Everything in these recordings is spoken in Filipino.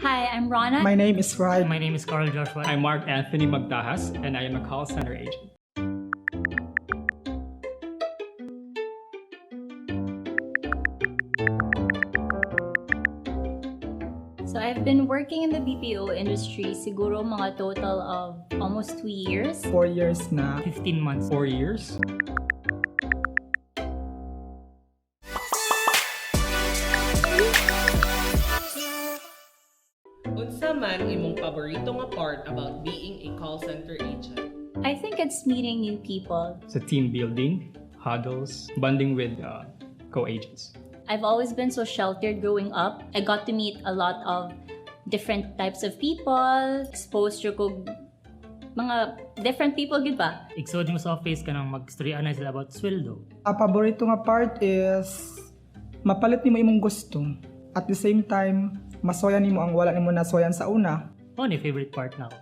Hi, I'm Rana. My name is Ryan. My name is Carl Joshua. I'm Mark Anthony Magdahas, and I am a call center agent. So I've been working in the BPO industry siguro mga total of almost 2 years. 4 years na. 15 months. 4 years. Unsa man imong paborito nga part about being a call center agent? I think it's meeting new people. Sa team building, huddles, bonding with co-agents. I've always been so sheltered growing up. I got to meet a lot of different types of people, exposed to mga different people, gud ba? Igsod mo sa office ka nang mag-storya na sila about sweldo. Ang paborito nga part is mapalit nimo imong gusto. At the same time, masoyan nimo ang wala nimo nasoyan sa una. Ano ni favorite part na ako?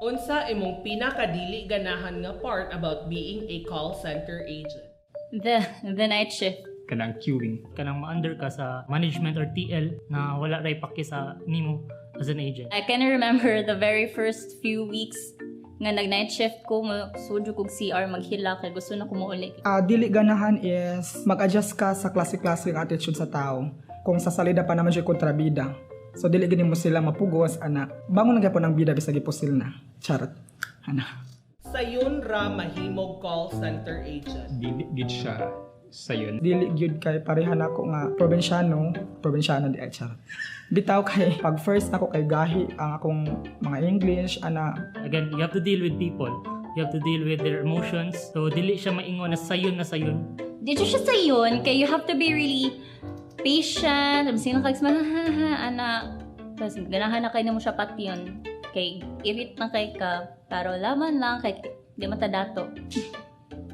Unsa imong pinakadili ganahan nga part about being a call center agent? The night shift. Kanang queuing. Kanang ma-under ka sa management or TL na wala ray paki sa nimo as an agent. I can remember the very first few weeks nga nag-night shift ko, sudyo kog CR, maghila kay gusto na ko mauli. Dili ganahan is mag-adjust ka sa klase-klase ng attitude sa tao. Kung sa salida pa naman siya kontrabida. So dili gini mo sila mapugos ana. Bangon na gyapon ang bida bisag iposil na. Charot. Ana. Sayon ra mahimog call center agent. Gid siya sayon. Dili gyud kay parehan ako nga probinsyano di ay charot. Bitaw kay pag first ako kay gahi ang akong mga English ana. Again, you have to deal with people. You have to deal with their emotions. So dili siya maingon na sayon. Dito siya sa yun, kaya you have to be really patient. Sino kag ana. Tapos ganahan na kayo na mo siya patyon. Kay irit na kay ka, pero laman lang kay di matadato.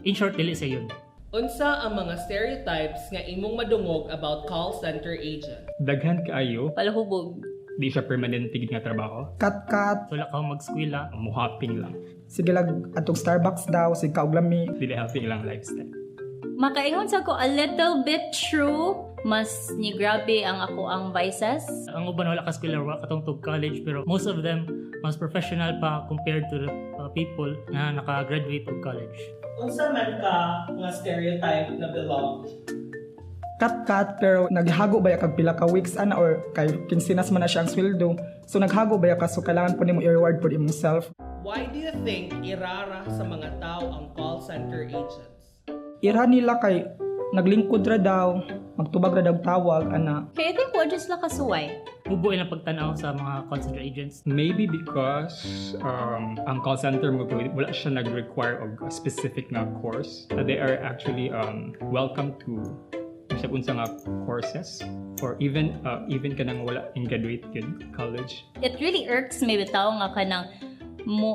In short, dili sayon. Unsa ang mga stereotypes nga imong madungog about call center agent? Daghan kaayo, Palahubog. di siya permanent tigid nga trabaho. Kat Wala ka mag-skwela. Muhaping lang. sige lag atong Starbucks daw sig kaog lami. Dili healthy ilang lifestyle. Makaingon sa ko a little bit true. Mas ni grabe ang ako ang vices. Ang uban wala ka skwela, wala ka tungtog college, pero most of them mas professional pa compared to the people na naka-graduate of college. Unsa man ka nga stereotype na belong? Kat pero naghago ba ya kag pila ka weeks ana or kay kinsinas man na siya ang sweldo. So naghago ba ya ka so kailangan po nimo i-reward po imong self. Why do you think irara sa mga tao ang call center agents? Ira nila kay naglingkod ra daw, magtubag ra daw tawag ana. Kaya I think what just lakasuway. Bubuin ang pagtanaw sa mga call center agents. Maybe because ang call center mo wala siya nag-require of a specific na course. They are actually welcome to unsa nga courses or even kanang wala in graduate yun, college. It really irks me bitaw nga kanang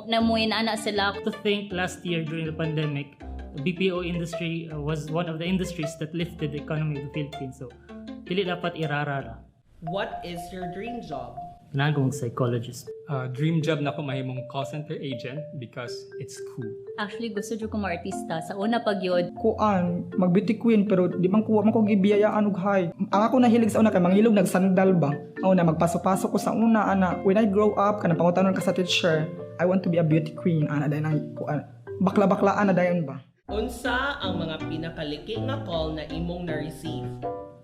namuy na ana sila. To think last year during the pandemic, the BPO industry was one of the industries that lifted the economy of the Philippines. So, dili dapat irarara. What is your dream job? Ganahan ko mag-psychologist. Dream job na ko mahimong call center agent because it's cool. Actually, gusto dyo kong artista. Sa una pag yun, Kuan, magbiti queen pero di man kuha man ko gibiyayaan og hay. Ang ako nahilig sa una kay manghilog nagsandal ba. Una magpasok-pasok ko sa una ana. When I grow up kanang pangutanon ka sa teacher, I want to be a beauty queen ana dayon ang kuan. Bakla-baklaan na dayon ba. Unsa ang mga pinakaliki nga call na imong na-receive?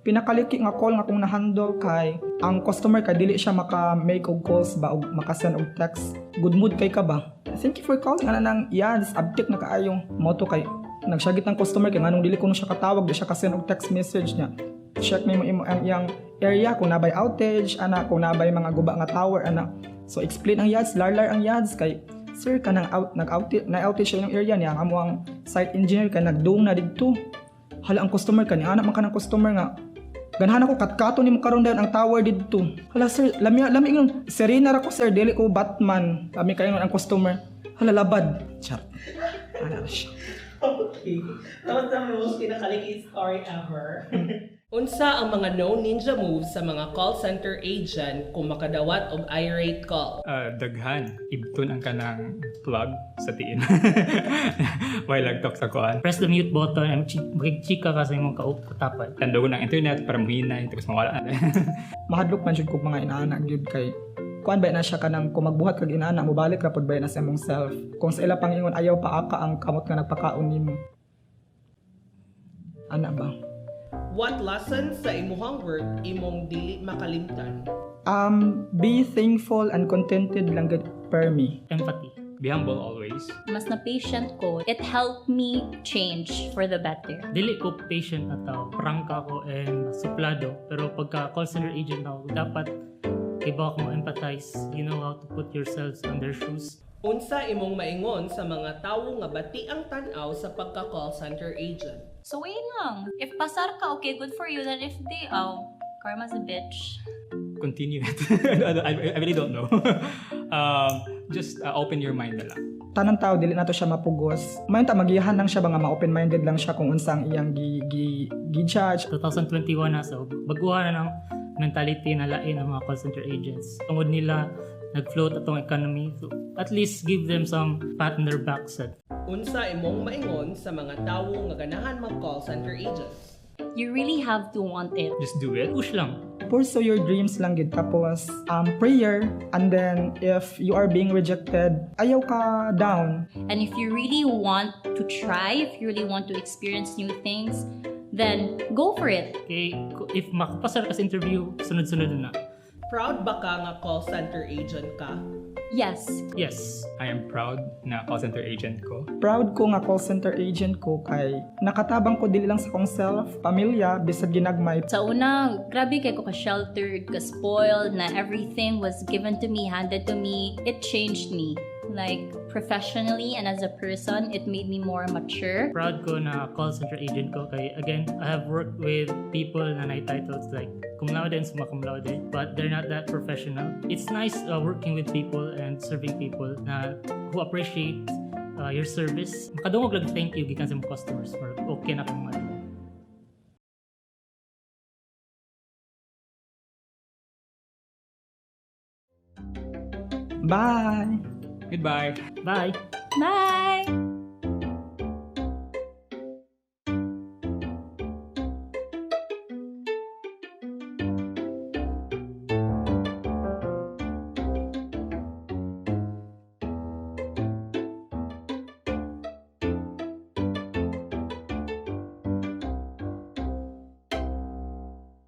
Pinakaliki nga call nga kung na-handle kay ang customer kay dili siya maka-make og calls ba og maka-send og text. Good mood kay ka ba? Thank you for calling ana nang yes, update na kaayo. Mo to kay nagsagit ng customer kay nganong dili ko siya katawag, di siya ka-send og text message niya. Check mo imo ang iyang area kung nabay outage ana, kung nabay mga guba nga tower ana. So explain ang yads, larlar ang yads kay sir kanang na-outage siya yung area niya. Ang amo ang site engineer kay nagduong na didto. Hala ang customer kani ana man kanang customer nga ganahan ako katkato nimo karon dayon ang tower didto. Hala sir, lami ingon Serena ra ko sir, dili ko Batman. Lami kayo ang customer. Hala labad. Chat. Ana siya. Okay. What's the most pinakaliki story ever? Unsa ang mga no ninja moves sa mga call center agent kung makadawat og irate call? Daghan. Ibton ang kanang plug sa tiin. While nag-talk sa kuan. Press the mute button and magchika ka sa imong katapad. Tando ko ng internet para muhinay, tapos mawala na. Mahadlok man jud ko mga inaanak gyud kay kuan ba na siya kanang kung magbuhat kag inana mobalik ra pud ba na sa imong self. Kung sa ila pangingon ayaw pa aka ang kamot nga nagpakaon nimo. Ana ba? What lessons sa imuhang work imong dili makalimtan? Be thankful and contented lang gid per me. Empathy. Be humble always. Mas na patient ko, it helped me change for the better. Dili ko patient na tao. Prangka ko and suplado. Pero pagka call center agent ako, dapat iba akong empathize. You know how to put yourselves on their shoes. Unsa imong maingon sa mga tawo nga bati ang tan-aw sa pagka-call center agent? So wait lang. If pasar ka, okay, good for you. Then if they, karma's a bitch. Continue it. I really don't know. Just open your mind na lang. Tanang tao dili nato siya mapugos. Mayon ta magihan lang siya ba nga ma-open-minded lang siya kung unsang iyang gi-judge. 2021 na, so baguhan na ng mentality na lain ng mga call center agents. Tungod nila, nag-float atong economy. So at least give them some pat on their backside. Unsa imong maingon sa mga tawo nga ganahan mag-call center agents? You really have to want it. Just do it. Push lang. Pursue your dreams lang gid tapos prayer, and then if you are being rejected, ayaw ka down. And if you really want to try, if you really want to experience new things, then go for it. Okay, if makapasar ka sa interview, sunod-sunod na. Proud ba ka nga call center agent ka? Yes. Yes. I am proud na call center agent ko. Proud ko nga call center agent ko kay nakatabang ko dili lang sa kong self, pamilya, bisag ginagmay. Sa una, grabe kay ko ka-sheltered, ka-spoiled, na everything was given to me, handed to me. It changed me. Like, professionally and as a person, it made me more mature. Proud ko na call center agent ko. Kaya again, I have worked with people na titles like cum laude and summa cum laude, but they're not that professional. It's nice working with people and serving people na who appreciate your service. Makadungog lang thank you gikan sa mga customers for okay na kang mga. Bye. Goodbye. Bye! Bye!